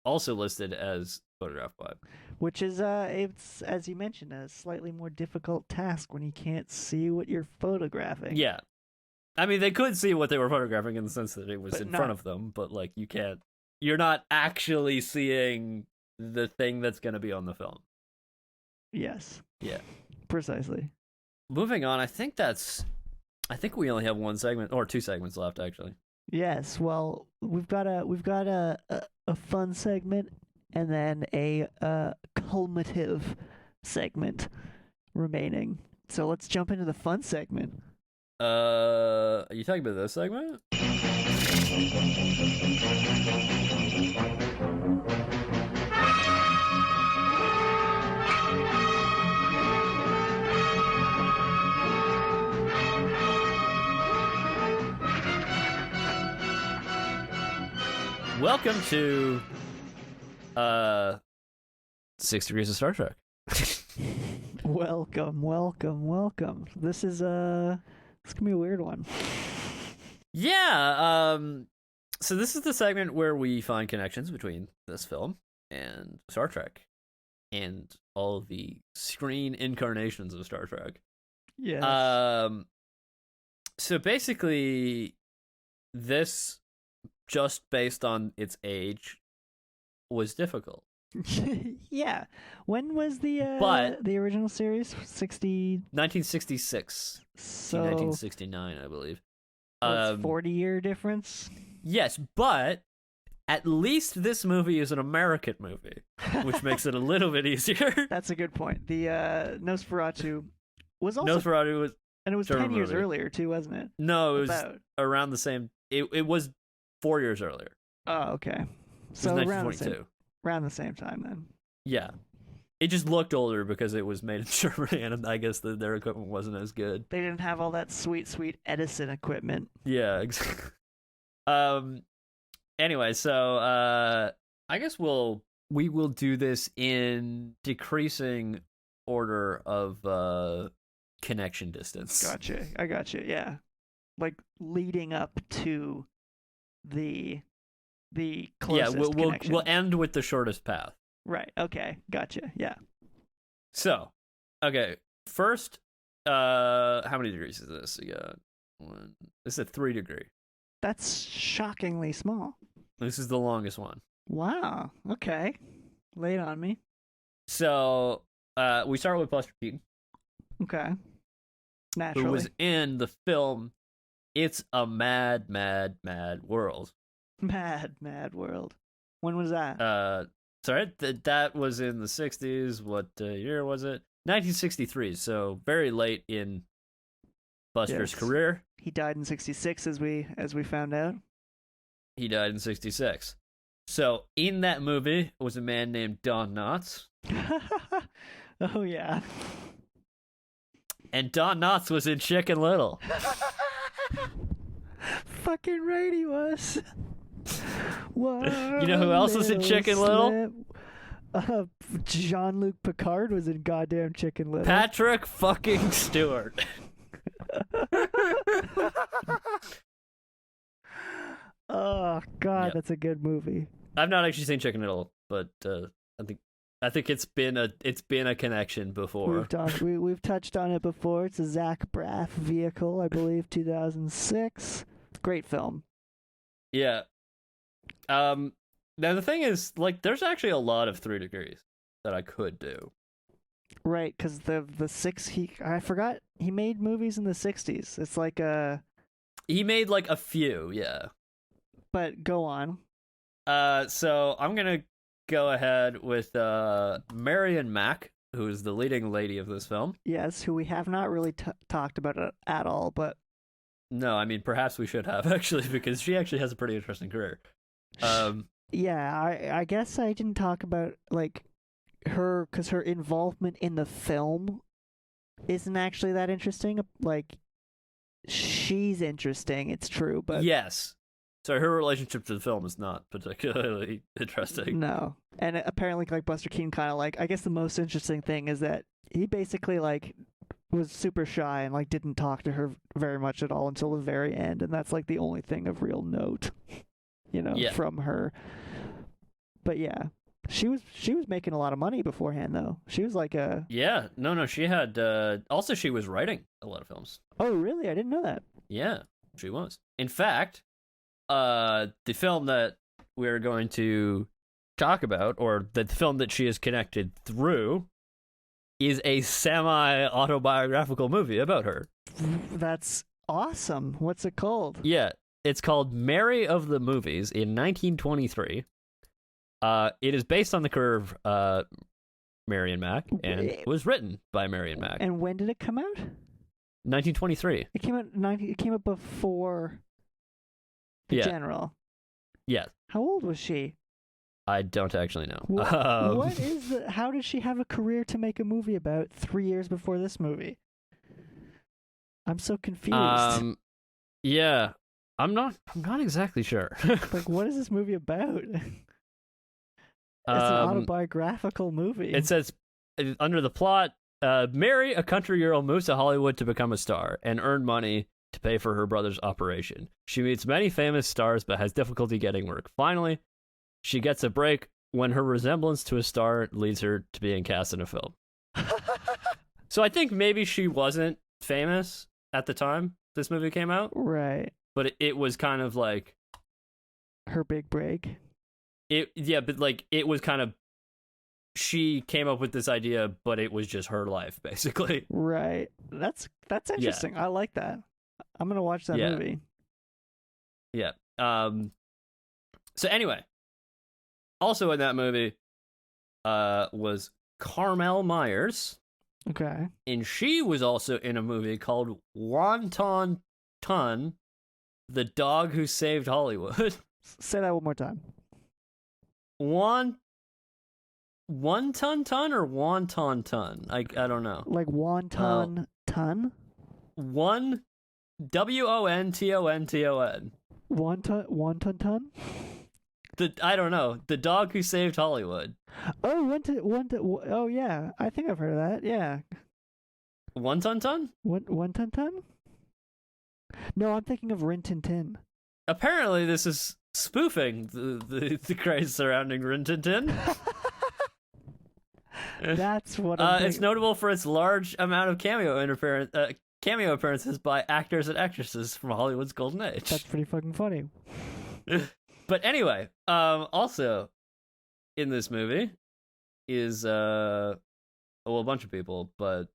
also listed as photographed by. Which is, it's, as you mentioned, a slightly more difficult task when you can't see what you're photographing. Yeah. I mean, they could see what they were photographing in the sense that it was in front of them, but, like, you're not actually seeing the thing that's going to be on the film. Yes. Yeah. Precisely. Moving on, I think we only have one segment, or two segments left, actually. Yes, well, we've got a fun segment and then a culminative segment remaining. So let's jump into the fun segment. Are you talking about this segment? Welcome to 6 Degrees of Star Trek. Welcome. This is gonna be a weird one. Yeah, so this is the segment where we find connections between this film and Star Trek and all of the screen incarnations of Star Trek. Yes. So basically this, just based on its age, was difficult. Yeah. When was the original series? 1966. So 1969, I believe. 40-year difference? Yes, but at least this movie is an American movie, which makes it a little bit easier. That's a good point. The Nosferatu was also Nosferatu was, and it was 10 years earlier too, wasn't it? No, it was around the same. It was 4 years earlier. Oh, okay. So around the same time then. Yeah. It just looked older because it was made in Germany, and I guess their equipment wasn't as good. They didn't have all that sweet Edison equipment. Yeah, exactly. Anyway, so I guess we will do this in decreasing order of connection distance. Gotcha. I gotcha. Yeah, like leading up to the closest. Yeah, we'll end with the shortest path. Right. Okay. Gotcha. Yeah. So, okay. First, how many degrees is this? You got one. This is a 3 degree. That's shockingly small. This is the longest one. Wow. Okay. Lay it on me. So, we start with Buster Keaton. Okay. Naturally. Who was in the film It's a Mad, Mad, Mad World. Mad, Mad World. When was that? Sorry, that was in the 60s. What year was it? 1963, so very late in Buster's career. He died in 66 as we found out. He died in 66. So, in that movie was a man named Don Knotts. Oh, yeah. And Don Knotts was in Chicken Little. Fucking right he was. You know who else was in Chicken Little? Jean-Luc Picard was in goddamn Chicken Little. Patrick fucking Stewart. Oh God, That's a good movie. I've not actually seen Chicken Little, but I think it's been a connection before. We've touched on it before. It's a Zach Braff vehicle, I believe, 2006. Great film. Yeah. Now the thing is, like, there's actually a lot of 3 degrees that I could do. Right, because the six I forgot he made movies in the 60s. It's like He made like a few, yeah. but go on. So I'm gonna go ahead with Marion Mack, who is the leading lady of this film. Yes, who we have not really talked about it at all, but No, I mean perhaps we should have actually, because she actually has a pretty interesting career. yeah, I guess I didn't talk about like her because her involvement in the film isn't actually that interesting. Like she's interesting, it's true, but Yes. So her relationship to the film is not particularly interesting. no. And apparently, like Buster Keaton, kind of like I guess the most interesting thing is that he basically like was super shy and like didn't talk to her very much at all until the very end, and that's like the only thing of real note, Yeah. from her. But yeah, she was making a lot of money beforehand though. She was like a Yeah. No, she had also she was writing a lot of films. oh really? I didn't know that. Yeah, she was. In fact, the film that we're going to talk about, or the film that she is connected through, is a semi-autobiographical movie about her. That's awesome. What's it called? Yeah, it's called Mary of the Movies in 1923. It is based on the career of Marion Mack and was written by Marion Mack. And when did it come out? 1923. It came out It came out before the General. Yeah. How old was she? I don't actually know. What is the? How did she have a career to make a movie about 3 years before this movie? I'm so confused. Yeah, I'm not exactly sure. Like, what is this movie about? It's an autobiographical movie. It says under the plot, Mary, a country girl, moves to Hollywood to become a star and earn money to pay for her brother's operation. She meets many famous stars but has difficulty getting work. Finally, she gets a break when her resemblance to a star leads her to being cast in a film. So I think maybe she wasn't famous at the time this movie came out. Right. But it was kind of like her big break. But like it was kind of, she came up with this idea, but it was just her life basically. Right. That's interesting. Yeah. I like that. I'm gonna watch that movie. Yeah. So anyway, also in that movie, was Carmel Myers. Okay. And she was also in a movie called Wonton Ton, the Dog Who Saved Hollywood. Say that one more time. Wonton Ton or Wonton Ton? I don't know. Like Wonton Ton? Wonton Wonton. Wonton Ton? I don't know. The Dog Who Saved Hollywood. Oh, oh yeah. I think I've heard of that. Yeah. Wonton Ton? Wonton Ton? No, I'm thinking of Rin Tin Tin. Apparently, this is spoofing the craze surrounding Rin Tin Tin. That's what it's notable for its large amount of cameo appearances by actors and actresses from Hollywood's golden age. That's pretty fucking funny. But anyway, also in this movie is a bunch of people, but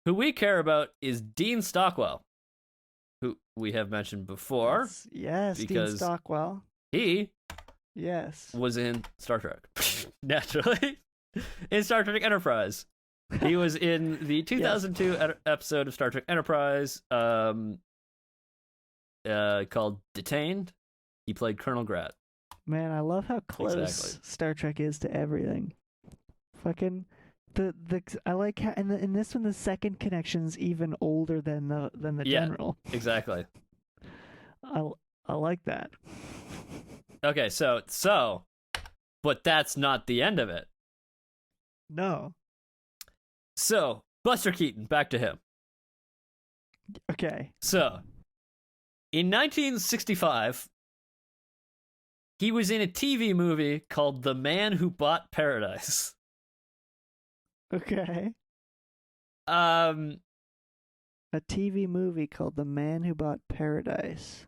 who we care about is Dean Stockwell, who we have mentioned before. Yes, because Dean Stockwell. He was in Star Trek. Naturally. In Star Trek Enterprise. He was in the 2002 episode of Star Trek Enterprise called Detained. He played Colonel Grat. Man, I love how close Star Trek is to everything. Fucking I like how in this one the second connection's even older than the General. Exactly. I like that. Okay, so but that's not the end of it. No. So, Buster Keaton, back to him. Okay. So, in 1965, he was in a TV movie called The Man Who Bought Paradise. Okay. A TV movie called The Man Who Bought Paradise.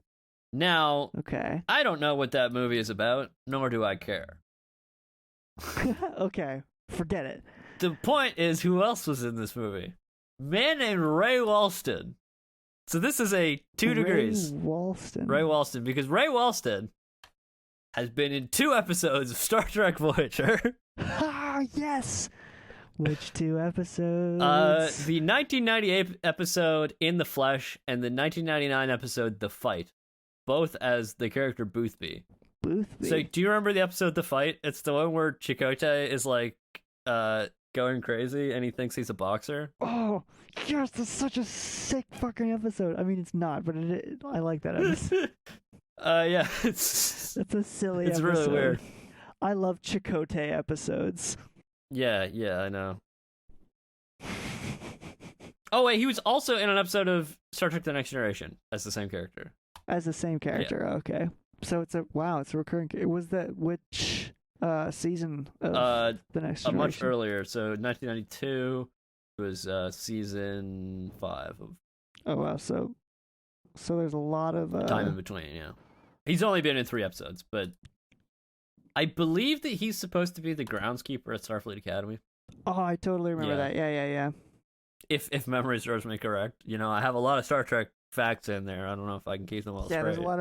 Now, Okay. I don't know what that movie is about, nor do I care. Okay. Forget it. The point is, who else was in this movie? Man named Ray Walston. So this is a 2 degrees. Ray Walston, because Ray Walston has been in 2 episodes of Star Trek Voyager. Ah, yes. Which 2 episodes? The 1998 episode In the Flesh and the 1999 episode The Fight, both as the character Boothby. So do you remember the episode The Fight? It's the one where Chakotay is like going crazy and he thinks he's a boxer. Oh, yes, that's such a sick fucking episode. I mean, it's not, but I like that episode. Yeah, That's a silly it's episode. really weird. I love Chakotay episodes. Yeah, I know. Oh wait, he was also in an episode of Star Trek: The Next Generation as the same character. As the same character, okay. So it's a recurring. It was which season of The Next Generation? Much earlier. So 1992 was season 5 of. Oh wow, so there's a lot of time in between. Yeah, he's only been in 3 episodes, but I believe that he's supposed to be the groundskeeper at Starfleet Academy. Oh, I totally remember that. Yeah. If memory serves me correct, I have a lot of Star Trek facts in there. I don't know if I can keep them all straight. Yeah, there's a lot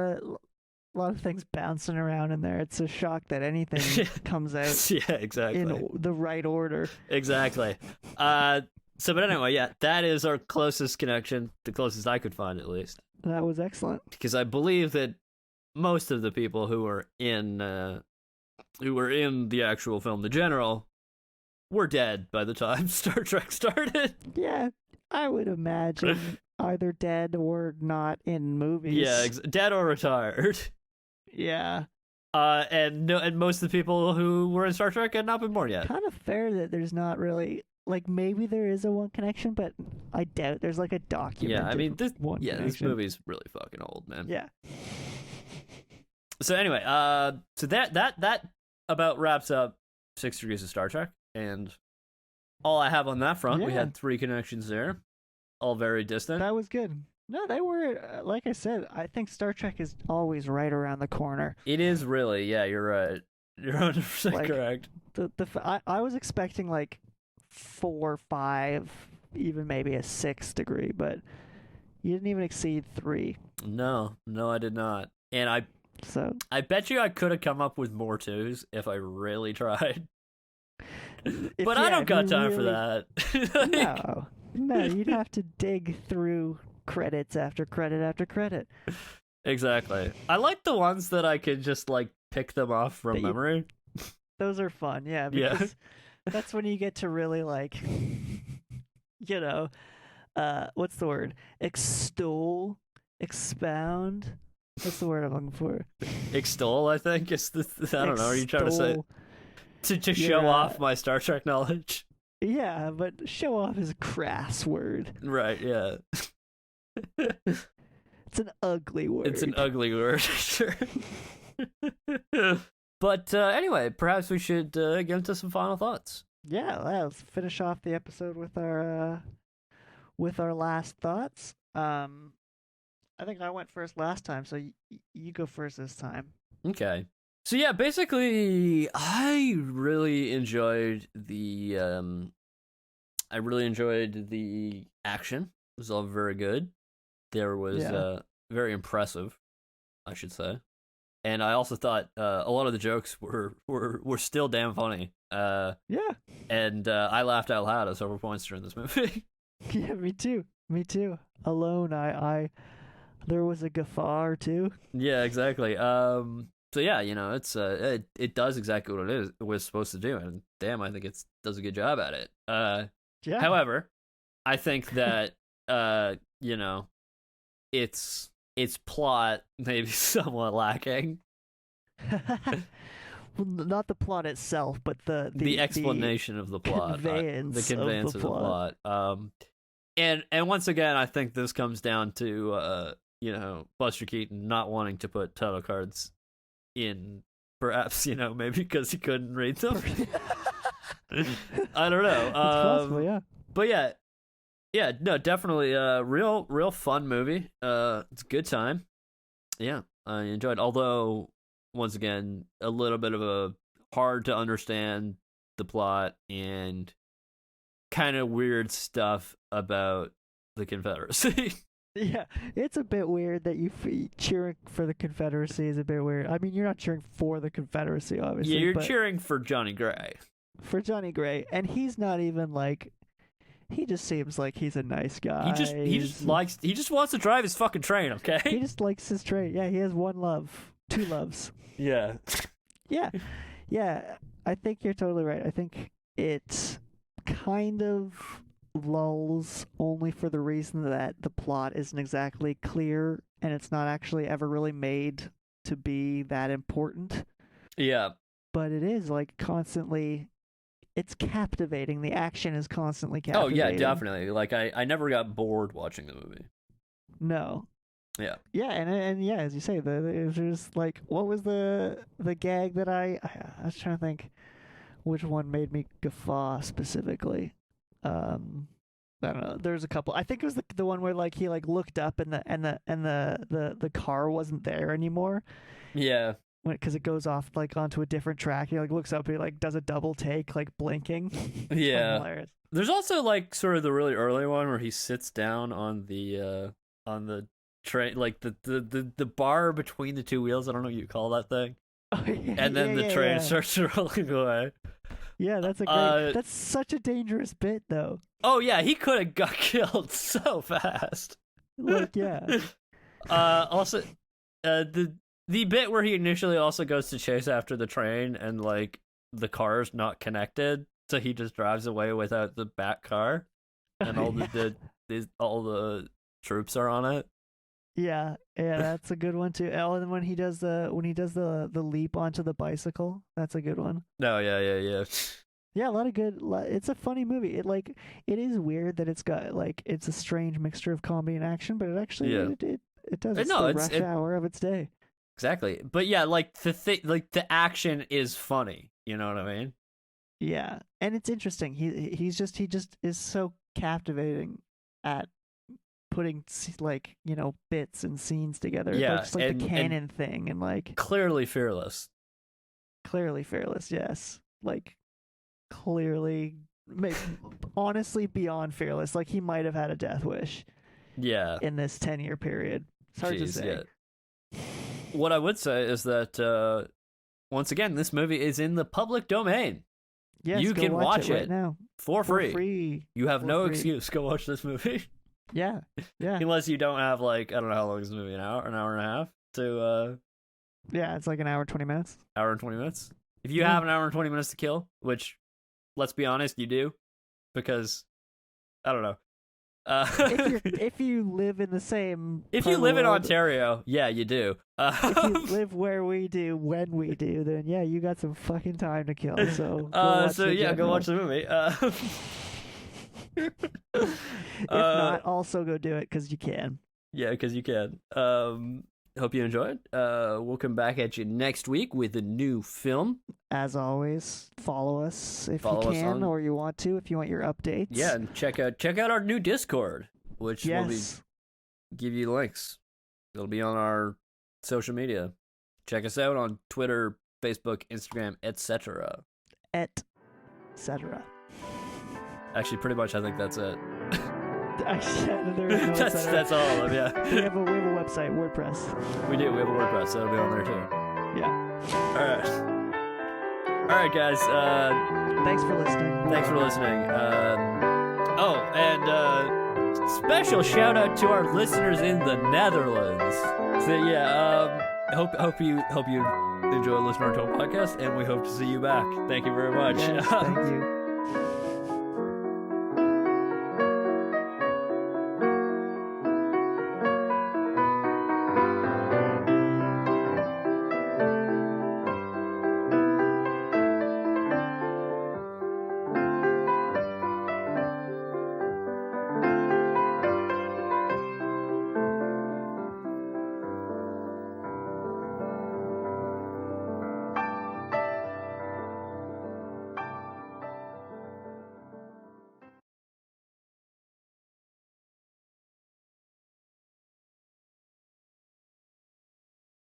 of things bouncing around in there. It's a shock that anything comes out. Yeah, exactly. In the right order. Exactly. But anyway, yeah, that is our closest connection, the closest I could find at least. That was excellent. Because I believe that most of the people who were in the actual film, The General, were dead by the time Star Trek started. Yeah, I would imagine either dead or not in movies. Yeah, dead or retired. Yeah. And most of the people who were in Star Trek had not been born yet. Kind of fair that there's not really, like, maybe there is a one connection, but I doubt there's like a document. Yeah, I mean this connection. movie's really fucking old, man. Yeah. So anyway, so that about wraps up 6 Degrees of Star Trek, and all I have on that front, we had 3 connections there, all very distant. That was good. No, they were, like I said, I think Star Trek is always right around the corner. It is really, yeah, you're right. You're 100% correct. I was expecting like 4, 5, even maybe a 6 degree, but you didn't even exceed 3. No, I did not. And I bet you I could have come up with more 2s if I really tried. But I don't got time for that. No, you'd have to dig through credits after credit after credit. Exactly. I like the ones that I could just like pick them off from memory. Those are fun, yeah, because that's when you get to really like, what's the word? Extol, expound. What's the word I'm looking for? Extol, I think. I don't know. Are you trying to say to show off my Star Trek knowledge? Yeah, but show off is a crass word. Right, yeah. It's an ugly word. It's an ugly word, sure. But anyway, perhaps we should get into some final thoughts. Yeah, let's finish off the episode with our last thoughts. I think I went first last time, so you go first this time. Okay. So yeah, basically, I really enjoyed the action. It was all very good. There was very impressive, I should say. And I also thought a lot of the jokes were still damn funny. Yeah. And I laughed out loud at several points during this movie. Yeah, me too. Alone, there was a guffaw or two. Yeah, exactly. So yeah, it's it does exactly what it was supposed to do, and damn, I think it does a good job at it. Yeah. However, I think that its plot may be somewhat lacking. Well, not the plot itself, but the explanation of the plot, the conveyance of the plot. And once again, I think this comes down to Buster Keaton not wanting to put title cards in, perhaps maybe because he couldn't read them. I don't know. It's possible, yeah. But no, definitely real fun movie. It's a good time. Yeah, I enjoyed. Although, once again, a little bit of a hard to understand the plot and kind of weird stuff about the Confederacy. Yeah, it's a bit weird that cheering for the Confederacy is a bit weird. I mean, you're not cheering for the Confederacy, obviously. Yeah, you're but cheering for Johnny Gray. for Johnny Gray, and he's not even like. He just seems like he's a nice guy. He just wants to drive his fucking train, okay? He just likes his train. Yeah, he has one love, two loves. Yeah. Yeah, yeah. I think you're totally right. I think it kind of lulls only for the reason that the plot isn't exactly clear and it's not actually ever really made to be that important. Yeah. But it is like constantly. It's captivating. The action is constantly captivating. Oh yeah, definitely. Like I never got bored watching the movie. No. Yeah. Yeah, and yeah, as you say, there's like, what was the gag that I was trying to think, which one made me guffaw specifically. I don't know. There's a couple. I think it was the one where like he like looked up and the car wasn't there anymore. Yeah. Because it goes off like onto a different track. He like looks up, he like does a double take, like blinking. Yeah. Hilarious. There's also like sort of the really early one where he sits down on the train, like the bar between the two wheels. I don't know what you call that thing. Oh, yeah, and then the train starts rolling away. Yeah, that's a great. That's such a dangerous bit, though. Oh yeah, he could have got killed so fast. Like yeah. Also, the bit where he initially also goes to chase after the train and like the car's not connected, so he just drives away without the back car, and all all the troops are on it. Yeah, that's a good one too. Oh, and then when he does the leap onto the bicycle, that's a good one. No, yeah. Yeah, a lot of good. It's a funny movie. It is weird that it's got like it's a strange mixture of comedy and action, but it actually it does. It's the rush hour of its day. Exactly, but yeah, like the action is funny. You know what I mean? Yeah, and it's interesting. He just is so captivating at putting like bits and scenes together. Yeah, like, just like the canon thing and like clearly fearless. Clearly fearless, yes. Like clearly, honestly beyond fearless. Like he might have had a death wish. Yeah. In this 10-year period, it's hard to say. Yeah. What I would say is that once again, this movie is in the public domain. Yes, you can watch it right now for free. You have no excuse. Go watch this movie. Yeah. Unless you don't have like, I don't know how long is the movie, an hour and a half to yeah, it's like an hour 20 minutes. Hour and 20 minutes. If you have an hour and 20 minutes to kill, which let's be honest, you do, because I don't know. If you live in the same if you live in Ontario, yeah, you do. If you live where we do, when we do, then yeah, you got some fucking time to kill. So go watch the movie. If not, also go do it because you can. Yeah, because you can. Hope you enjoyed. We'll come back at you next week with a new film. As always, follow us if you can or you want to, if you want your updates. Yeah, and check out our new Discord, which will give you links. It'll be on our social media. Check us out on Twitter, Facebook, Instagram, etc. Etc. Actually, pretty much, I think that's it. There is no that's all of them, yeah. We have a website, WordPress. We do. We have a WordPress, so it'll be on there too. Yeah. All right, guys. Thanks for listening. And special shout out to our listeners in the Netherlands. So yeah, hope you enjoy listening to our podcast, and we hope to see you back. Thank you very much. Yes, thank you.